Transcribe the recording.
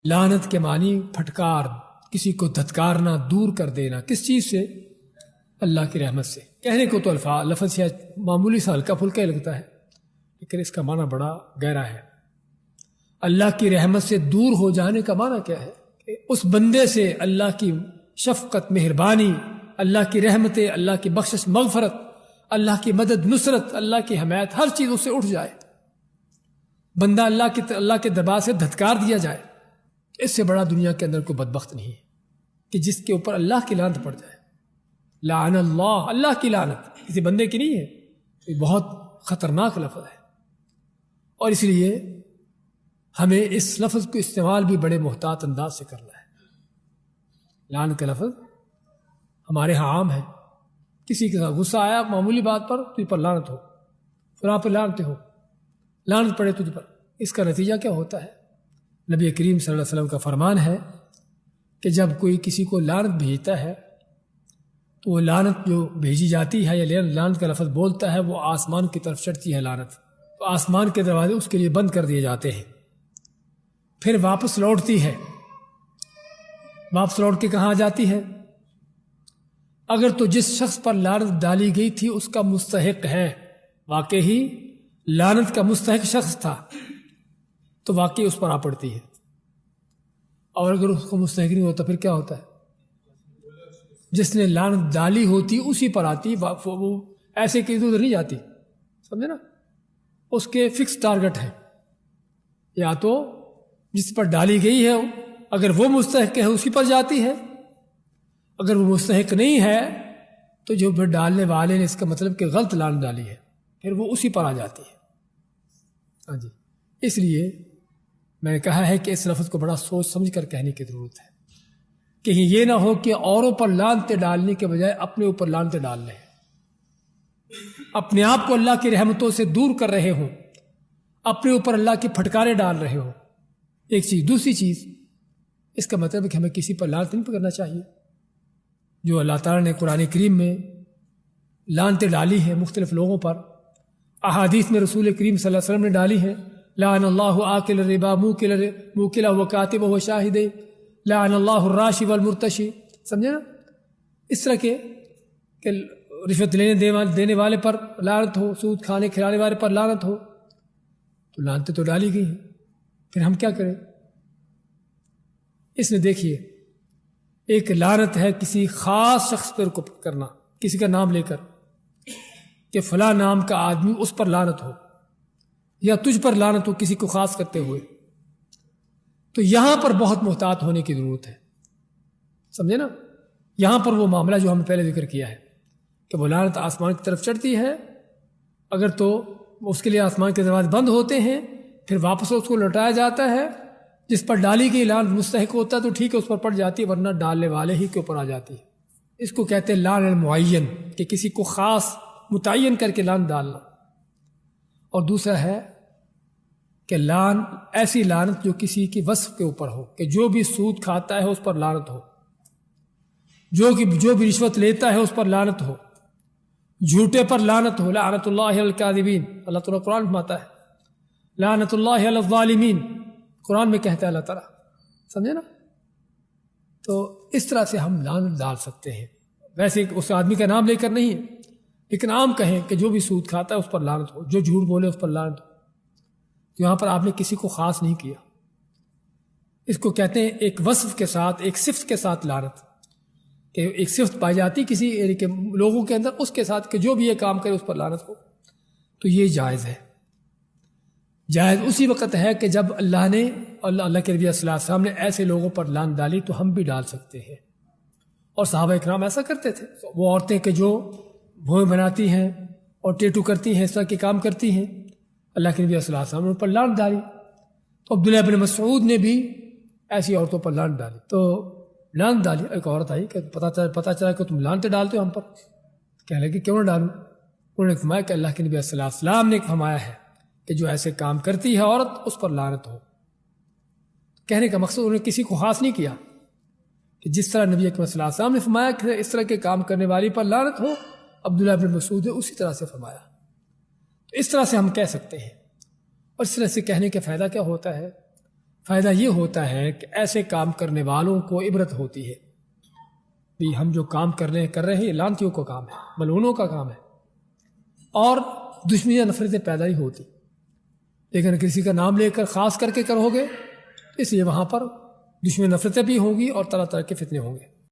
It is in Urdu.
لعنت کے معنی پھٹکار، کسی کو دھتکارنا، دور کر دینا. کس چیز سے؟ اللہ کی رحمت سے. کہنے کو تو لفظ سے معمولی سا ہلکا پھلکا ہی لگتا ہے، لیکن اس کا معنی بڑا گہرا ہے. اللہ کی رحمت سے دور ہو جانے کا معنی کیا ہے؟ کہ اس بندے سے اللہ کی شفقت، مہربانی، اللہ کی رحمتیں، اللہ کی بخشش، مغفرت، اللہ کی مدد، نصرت، اللہ کی حمایت، ہر چیز اس سے اٹھ جائے. بندہ اللہ کے دربار سے دھتکار دیا جائے. اس سے بڑا دنیا کے اندر کوئی بدبخت نہیں ہے کہ جس کے اوپر اللہ کی لعنت پڑ جائے. لعن اللہ، اللہ کی لعنت، کسی بندے کی نہیں ہے. یہ بہت خطرناک لفظ ہے، اور اس لیے ہمیں اس لفظ کو استعمال بھی بڑے محتاط انداز سے کرنا ہے. لعنت کا لفظ ہمارے ہاں عام ہے. کسی کے ساتھ غصہ آیا معمولی بات پر، تجھ پر لعنت ہو، فلاں پہ لعنت ہو، لعنت پڑے تجھ پر. اس کا نتیجہ کیا ہوتا ہے؟ نبی کریم صلی اللہ علیہ وسلم کا فرمان ہے کہ جب کوئی کسی کو لعنت بھیجتا ہے تو وہ لعنت جو بھیجی جاتی ہے یا لعنت کا لفظ بولتا ہے وہ آسمان کی طرف چڑھتی ہے. لعنت تو آسمان کے دروازے اس کے لیے بند کر دیے جاتے ہیں، پھر واپس لوٹتی ہے. واپس لوٹ کے کہاں جاتی ہے؟ اگر تو جس شخص پر لعنت ڈالی گئی تھی اس کا مستحق ہے، واقعی لعنت کا مستحق شخص تھا، تو واقعی اس پر آ پڑتی ہے. اور اگر اس کو مستحق نہیں ہوتا پھر کیا ہوتا ہے؟ جس نے لعنت ڈالی ہوتی اسی پر آتی. وہ ایسے کہ ادھر نہیں جاتی، سمجھے نا؟ اس کے فکس ٹارگٹ ہے، یا تو جس پر ڈالی گئی ہے اگر وہ مستحق ہے اسی پر جاتی ہے، اگر وہ مستحق نہیں ہے تو جو پھر ڈالنے والے نے اس کا مطلب کہ غلط لعنت ڈالی ہے، پھر وہ اسی پر آ جاتی ہے. ہاں جی، اس لیے میں نے کہا ہے کہ اس لفظ کو بڑا سوچ سمجھ کر کہنے کی ضرورت ہے. کہیں یہ نہ ہو کہ اوروں پر لعنتیں ڈالنے کے بجائے اپنے اوپر لعنتیں ڈال رہے ہیں، اپنے آپ کو اللہ کی رحمتوں سے دور کر رہے ہوں، اپنے اوپر اللہ کی پھٹکارے ڈال رہے ہوں. ایک چیز. دوسری چیز، اس کا مطلب ہے کہ ہمیں کسی پر لعنت نہیں کرنا چاہیے. جو اللہ تعالیٰ نے قرآن کریم میں لعنتیں ڈالی ہیں مختلف لوگوں پر، احادیث میں رسول کریم صلی اللہ علیہ وسلم نے ڈالی ہیں. لعن اللہ آکل الربا موکلہ و کاتبہ و شاہدہ، لعن اللہ الراشی والمرتشی. سمجھے نا؟ اس طرح کے کہ رشوت دینے والے پر لعنت ہو، سود کھانے کھلانے والے پر لعنت ہو. تو لعنتیں تو ڈالی گئی ہیں، پھر ہم کیا کریں؟ اس میں دیکھیے، ایک لعنت ہے کسی خاص شخص پر کو کرنا، کسی کا نام لے کر کہ فلاں نام کا آدمی اس پر لعنت ہو، یا تجھ پر لعنت ہو کسی کو خاص کرتے ہوئے. تو یہاں پر بہت محتاط ہونے کی ضرورت ہے. سمجھے نا؟ یہاں پر وہ معاملہ جو ہم نے پہلے ذکر کیا ہے کہ وہ لعنت آسمان کی طرف چڑھتی ہے، اگر تو اس کے لیے آسمان کے دروازے بند ہوتے ہیں، پھر واپس اس کو لوٹایا جاتا ہے. جس پر ڈالی گئی لعنت مستحق ہوتا ہے تو ٹھیک ہے اس پر پڑ جاتی ہے، ورنہ ڈالنے والے ہی کے اوپر آ جاتی ہے. اس کو کہتے ہیں لعن المعین، کہ کسی کو خاص متعین کر کے لعنت ڈالنا. اور دوسرا ہے کہ لعن ایسی لعنت جو کسی کی وصف کے اوپر ہو، کہ جو بھی سود کھاتا ہے اس پر لعنت ہو، جو بھی رشوت لیتا ہے اس پر لعنت ہو، جھوٹے پر لعنت ہو. لعنت اللہ علی الکاذبین، اللہ تعالیٰ قرآن فرماتا ہے لعنت اللہ علی الظالمین، قرآن میں کہتا ہے اللہ تعالیٰ. سمجھے نا؟ تو اس طرح سے ہم لعنت ڈال سکتے ہیں. ویسے اس آدمی کا نام لے کر نہیں، لیکن عام کہیں کہ جو بھی سود کھاتا ہے اس پر لعنت ہو، جو جھوٹ بولے اس پر لعنت ہو. یہاں پر آپ نے کسی کو خاص نہیں کیا. اس کو کہتے ہیں ایک وصف کے ساتھ، ایک صفت کے ساتھ لعنت، کہ ایک صفت پائی جاتی کسی لوگوں کے اندر، اس کے ساتھ کہ جو بھی یہ کام کرے اس پر لعنت ہو. تو یہ جائز ہے. جائز اسی وقت ہے کہ جب اللہ نے، اللہ کے نبی صلی اللہ علیہ وسلم نے ایسے لوگوں پر لعنت ڈالی تو ہم بھی ڈال سکتے ہیں. اور صحابہ اکرام ایسا کرتے تھے. وہ عورتیں کہ جو بھوئیں بناتی ہیں اور ٹیٹو کرتی ہیں، اس طرح کے کام کرتی ہیں، اللہ کے نبی صلی اللہ علیہ وسلم نے ان پر لعنت ڈالی. تو عبداللہ بن مسعود نے بھی ایسی عورتوں پر لعنت ڈالی. تو لعنت ڈالی. ایک عورت آئی کہ پتہ چلا کہ تم لعنتیں ڈالتے ہو ہم پر. کہنے لگے کیوں نہ ڈالوں؟ انہوں نے فرمایا کہ اللہ کے نبی صلی اللہ علیہ وسلم نے فرمایا ہے کہ جو ایسے کام کرتی ہے عورت اس پر لعنت ہو. کہنے کا مقصد انہوں نے کسی کو خاص نہیں کیا کہ جس طرح نبی اکرم صلی اللہ علیہ وسلم نے فرمایا کہ اس طرح کے کام کرنے والی پر لعنت ہو، عبداللہ بن مسعود نے اسی طرح سے فرمایا. تو اس طرح سے ہم کہہ سکتے ہیں. اور اس طرح سے کہنے کا فائدہ کیا ہوتا ہے؟ فائدہ یہ ہوتا ہے کہ ایسے کام کرنے والوں کو عبرت ہوتی ہے کہ ہم جو کام کر رہے ہیں یہ لانتیوں کا کام ہے، ملعونوں کا کام ہے، اور دشمنیاں نفرتیں پیدا ہی ہوتی. لیکن کسی کا نام لے کر خاص کر کے کرو گے، اس لیے وہاں پر دشمنی نفرتیں بھی ہوں گی اور طرح طرح کے فتنے ہوں گے.